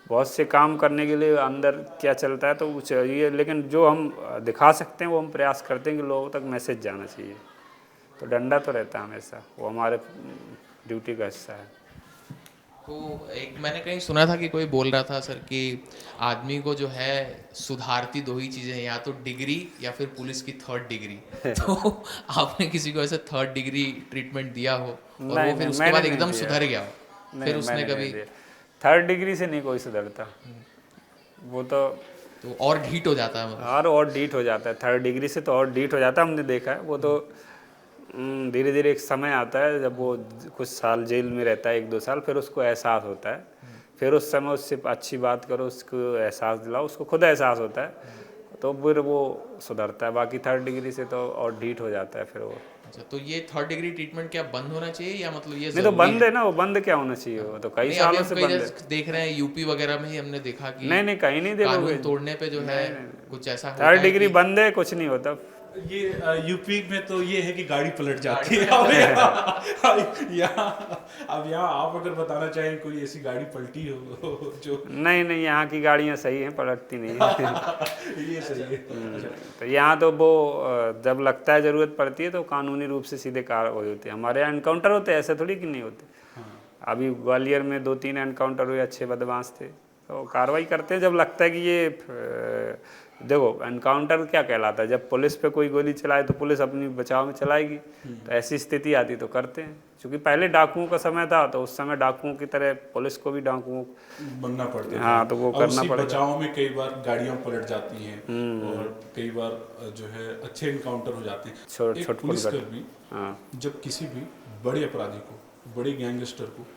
S2: बहुत से काम करने के लिए अंदर क्या चलता है तो वो चाहिए, लेकिन जो हम दिखा सकते हैं वो हम प्रयास करते हैं कि लोगों तक मैसेज जाना चाहिए। तो डंडा तो रहता है हमेशा, वो हमारे ड्यूटी का हिस्सा है।
S3: तो एक मैंने कहीं सुना था कि कोई बोल रहा था सर कि आदमी को जो है सुधारती 2 ही चीज़ें हैं, या तो डिग्री या फिर पुलिस की 3rd डिग्री। तो आपने किसी को ऐसे 3rd डिग्री ट्रीटमेंट दिया हो और वो फिर उसके बाद एकदम सुधर गया हो? फिर उसने कभी
S2: 3rd डिग्री से नहीं कोई सुधरता। वो तो
S3: तो और ढीठ हो जाता है मतलब।
S2: और डीट हो जाता है, 3rd डिग्री से तो और डीट हो जाता है, हमने देखा है वो तो। धीरे धीरे एक समय आता है जब वो कुछ साल जेल में रहता है, 1-2 साल, फिर उसको एहसास होता है, फिर उस समय उससे अच्छी बात करो, उसको एहसास दिलाओ, उसको खुद एहसास होता है, तो फिर वो सुधरता है। बाकी 3rd डिग्री से तो और डीट हो जाता है फिर वो।
S3: अच्छा, तो ये 3rd डिग्री ट्रीटमेंट क्या बंद होना चाहिए या मतलब ये
S2: नहीं तो
S3: जरूरी
S2: बंद है ना, वो बंद क्या होना चाहिए, वो तो कई
S3: नहीं, अभी
S2: सालों
S3: हम
S2: से
S3: कई
S2: बंद है।
S3: जगह देख रहे हैं, यूपी वगैरह में ही हमने देखा कि
S2: नहीं नहीं, कहीं नहीं देखोगे।
S3: कानून तोड़ने पे जो है कुछ ऐसा होता
S2: 3rd
S3: है
S2: डिग्री
S3: कि
S2: बंद है, कुछ नहीं होता।
S1: ये यूपी में तो ये है कि गाड़ी पलट जाती है। अब यहाँ आप अगर बताना चाहें कोई ऐसी गाड़ी पलटी हो जो
S2: नहीं नहीं, यहाँ की गाड़ियाँ सही हैं, पलटती नहीं हैं।
S1: ये सही है।
S2: तो यहाँ तो वो जब लगता है ज़रूरत पड़ती है तो कानूनी रूप से सीधे कार्रवाई होती है। हमारे यहाँ एनकाउंटर होते हैं, ऐसे थोड़ी कि नहीं होते। अभी ग्वालियर में 2-3 एनकाउंटर हुए, अच्छे बदमाश थे, तो कार्रवाई करते हैं जब लगता है कि ये देखो एनकाउंटर क्या कहलाता है, जब पुलिस पे कोई गोली चलाए तो पुलिस अपनी बचाव में चलाएगी, तो ऐसी स्थिति आती तो करते हैं। क्योंकि पहले डाकुओं का समय था, तो उस समय डाकुओं की तरह पुलिस को भी डाकुओं
S1: बनना पड़ता है।
S2: हाँ, तो वो
S1: और
S2: करना
S1: उसी
S2: पड़ेगा।
S1: बचाव में कई बार गाड़ियां पलट जाती हैं और कई बार जो है अच्छे एनकाउंटर हो जाते हैं। एक पुलिसकर्मी
S2: हाँ
S1: जब किसी भी बड़े अपराधी को, बड़े गैंगस्टर को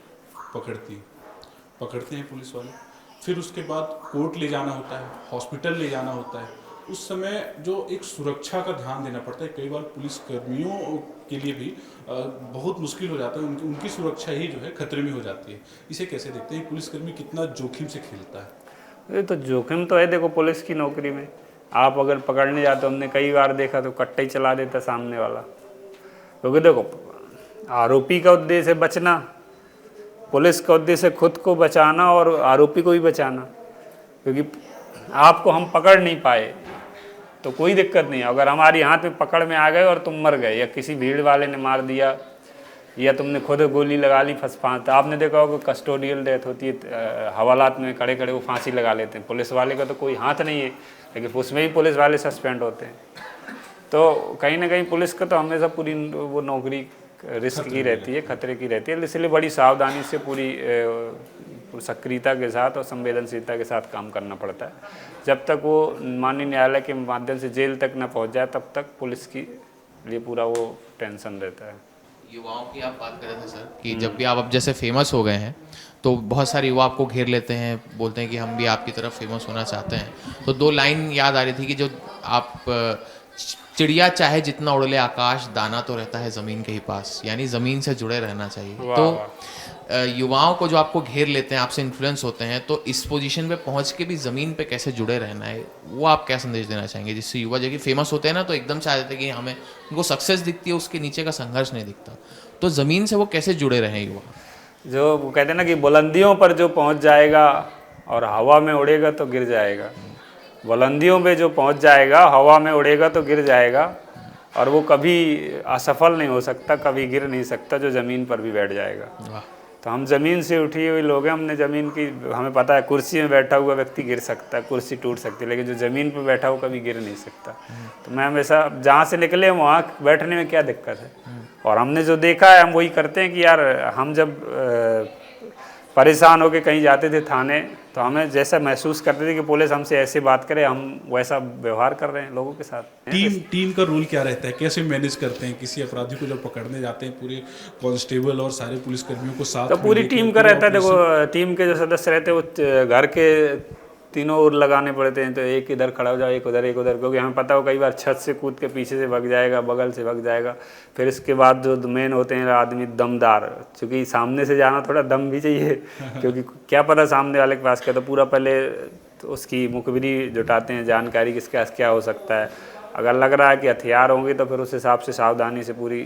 S1: पकड़ते हैं पुलिस वाले, फिर उसके बाद कोर्ट ले जाना होता है, हॉस्पिटल ले जाना होता है, उस समय जो एक सुरक्षा का ध्यान देना पड़ता है, कई बार पुलिस कर्मियों के लिए भी बहुत मुश्किल हो जाता है, उनकी सुरक्षा ही जो है खतरे में हो जाती है। इसे कैसे देखते हैं, पुलिसकर्मी कितना जोखिम से खेलता है?
S2: ये तो जोखिम तो है, देखो पुलिस की नौकरी में आप अगर पकड़ने जाते हो, हमने कई बार देखा तो कट्टा ही चला देता सामने वाला। क्योंकि देखो आरोपी का उद्देश्य है बचना, पुलिस का उद्देश्य है खुद को बचाना और आरोपी को भी बचाना। क्योंकि आपको हम पकड़ नहीं पाए तो कोई दिक्कत नहीं है, अगर हमारी हाथ में पकड़ में आ गए और तुम मर गए या किसी भीड़ वाले ने मार दिया या तुमने खुद गोली लगा ली फांस, आपने देखा होगा कस्टोडियल डेथ होती है हवालात में, खड़े खड़े वो फांसी लगा लेते हैं। पुलिस वाले का तो कोई हाथ नहीं है, लेकिन उसमें भी पुलिस वाले सस्पेंड होते हैं। तो कहीं ना कहीं पुलिस का तो हमेशा पूरी वो नौकरी रिस्क की रहती है, खतरे की रहती है, इसलिए बड़ी सावधानी से पूरी सक्रियता के साथ और संवेदनशीलता के साथ काम करना पड़ता है। जब तक वो माननीय न्यायालय के माध्यम से जेल तक न पहुंच जाए तब तक पुलिस की लिए पूरा वो टेंशन रहता है।
S3: युवाओं की आप बात कर रहे थे सर कि जब भी आप अब जैसे फेमस हो गए हैं तो बहुत सारे युवा आपको घेर लेते हैं, बोलते हैं कि हम भी आपकी तरफ फेमस होना चाहते हैं। तो 2 लाइन याद आ रही थी कि जो आप चिड़िया चाहे जितना उड़ ले आकाश, दाना तो रहता है ज़मीन के ही पास, यानी ज़मीन से जुड़े रहना चाहिए। तो युवाओं को जो आपको घेर लेते हैं, आपसे इन्फ्लुएंस होते हैं, तो इस पोजीशन पे पहुंच के भी ज़मीन पे कैसे जुड़े रहना है, वो आप क्या संदेश देना चाहेंगे? जिससे युवा जब फेमस होते हैं ना तो एकदम चाह देते हैं कि हमें उनको सक्सेस दिखती है, उसके नीचे का संघर्ष नहीं दिखता, तो ज़मीन से वो कैसे जुड़े रहें युवा?
S2: जो वो कहते हैं ना कि बुलंदियों पर जो पहुंच जाएगा और हवा में उड़ेगा तो गिर जाएगा, बुलंदियों पे जो पहुंच जाएगा हवा में उड़ेगा तो गिर जाएगा, और वो कभी असफल नहीं हो सकता, कभी गिर नहीं सकता जो ज़मीन पर भी बैठ जाएगा। तो हम ज़मीन से उठी हुई लोग हैं, हमने ज़मीन की, हमें पता है कुर्सी में बैठा हुआ व्यक्ति गिर सकता है, कुर्सी टूट सकती है, लेकिन जो ज़मीन पर बैठा हो कभी गिर नहीं सकता। तो मैं हमेशा जहाँ से निकले वहाँ बैठने में क्या दिक्कत है, और हमने जो देखा है हम वही करते हैं कि यार हम जब परेशान होकर कहीं जाते थे थाने, तो हमें जैसा महसूस करते थे कि पुलिस हमसे ऐसे बात करे, हम वैसा व्यवहार कर रहे हैं लोगों के साथ।
S1: टीम का रोल क्या रहता है, कैसे मैनेज करते हैं किसी अपराधी को जब पकड़ने जाते हैं, पूरे कांस्टेबल और सारे पुलिसकर्मियों को साथ?
S2: तो पूरी टीम का रहता है, देखो टीम के जो सदस्य रहते हैं वो घर के तीनों ओर लगाने पड़ते हैं, तो एक इधर खड़ा हो जाओ, एक उधर, एक उधर, क्योंकि हमें पता हो कई बार छत से कूद के पीछे से भग जाएगा, बगल से भग जाएगा। फिर इसके बाद जो मेन होते हैं आदमी दमदार, क्योंकि सामने से जाना थोड़ा दम भी चाहिए क्योंकि क्या पता सामने वाले के पास क्या, तो पूरा पहले तो उसकी मुखबिरी जुटाते हैं, जानकारी किसके पास क्या हो सकता है। अगर लग रहा है कि हथियार होंगे तो फिर उस हिसाब से सावधानी से पूरी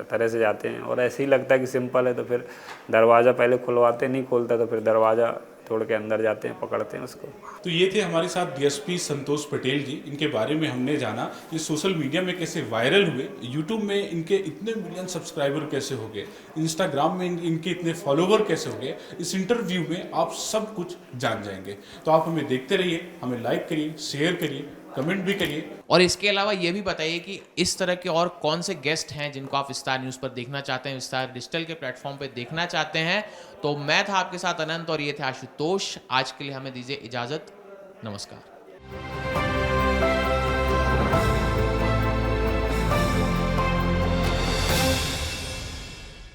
S2: तरह से जाते हैं, और ऐसे ही लगता है कि सिंपल है तो फिर दरवाज़ा पहले खुलवाते, नहीं खोलता तो फिर दरवाज़ा तोड़ के अंदर जाते हैं, पकड़ते हैं उसको।
S1: तो ये थे हमारे साथ डीएसपी संतोष पटेल जी, इनके बारे में हमने जाना ये सोशल मीडिया में कैसे वायरल हुए, यूट्यूब में इनके इतने मिलियन सब्सक्राइबर कैसे हो गए, इंस्टाग्राम में इनके इतने फॉलोवर कैसे हो गए। इस इंटरव्यू में आप सब कुछ जान जाएंगे। तो आप हमें देखते रहिए, हमें लाइक करिए, शेयर करिए, कमेंट भी करिए,
S3: और इसके अलावा ये भी बताइए कि इस तरह के और कौन से गेस्ट हैं जिनको आप विस्तार न्यूज़ पर देखना चाहते हैं, विस्तार डिजिटल के प्लेटफॉर्म पर देखना चाहते हैं। तो मैं था आपके साथ अनंत और ये थे आशुतोष। आज के लिए हमें दीजिए इजाज़त, नमस्कार।